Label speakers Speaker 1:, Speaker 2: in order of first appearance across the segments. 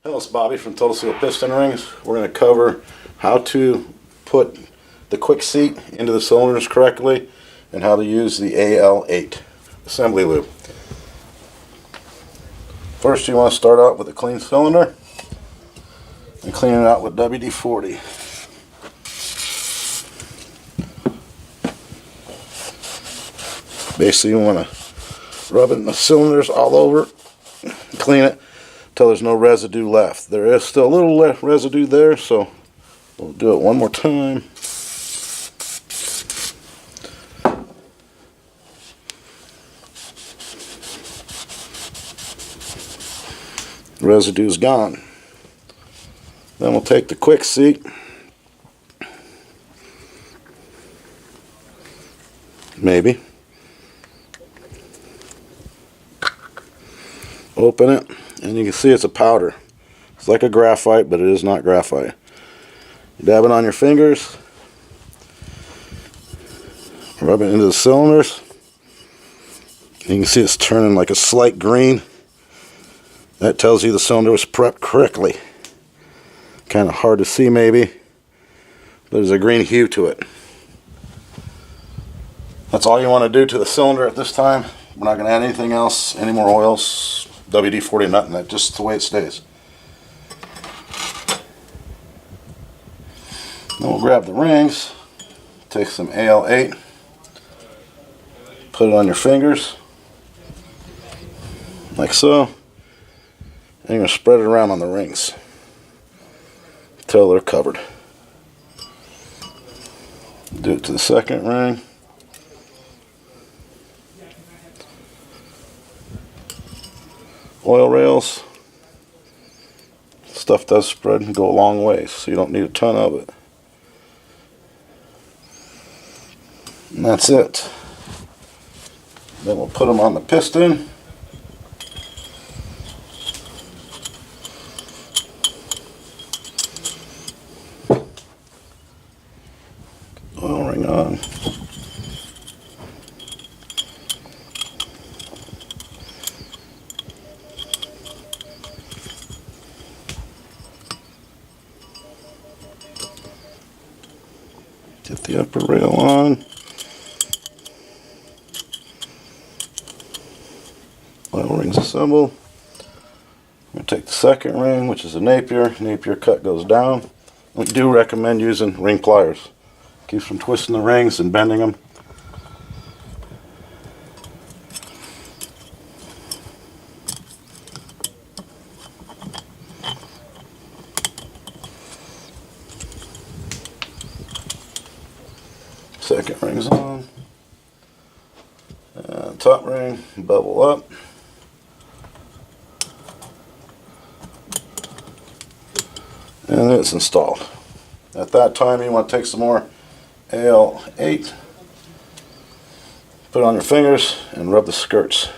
Speaker 1: Hello, it's Bobby from Total Seal Piston Rings. We're going to cover how to put the quick seat into the cylinders correctly and how to use the AL8 assembly lube. First, you want to start out with a clean cylinder and clean it out with WD-40. Basically, you want to rub it in the cylinders all over, clean it until there's no residue left. There is still a little residue there, so we'll do it one more time. The residue is gone. Then we'll take the quick seat, maybe, open it, and you can see it's a powder. It's like a graphite, but it is not graphite. You dab it on your fingers, rub it into the cylinders. You can see it's turning like a slight green. That tells you the cylinder was prepped correctly. Kind of hard to see maybe, but there's a green hue to it. That's all you want to do to the cylinder at this time. We're not going to add anything else, any more oils, WD-40, nothing. That's just the way it stays. Then we'll grab the rings, take some AL8, put it on your fingers, like so, and you're going to spread it around on the rings until they're covered. Do it to the second ring. Oil rails, stuff does spread and go a long way, so you don't need a ton of it. And that's it. Then we'll put them on the piston. Oil ring on. Get the upper rail on. Oil rings assembled. I'm going to take the second ring, which is a Napier. Napier cut goes down. We do recommend using ring pliers. Keeps from twisting the rings and bending them. Second ring's on. And top ring, bevel up. And it's installed. At that time, you want to take some more AL8, put it on your fingers, and rub the skirts.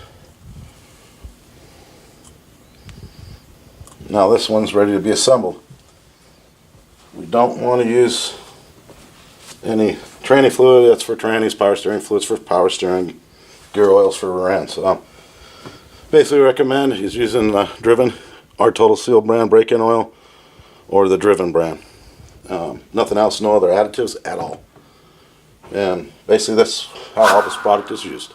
Speaker 1: Now this one's ready to be assembled. We don't want to use any tranny fluid. That's for trannies, power steering fluids for power steering, gear oils for rear end. So basically recommend is using Driven, our Total Seal brand break-in oil, or the Driven brand. Nothing else, no other additives at all. And basically that's how all this product is used.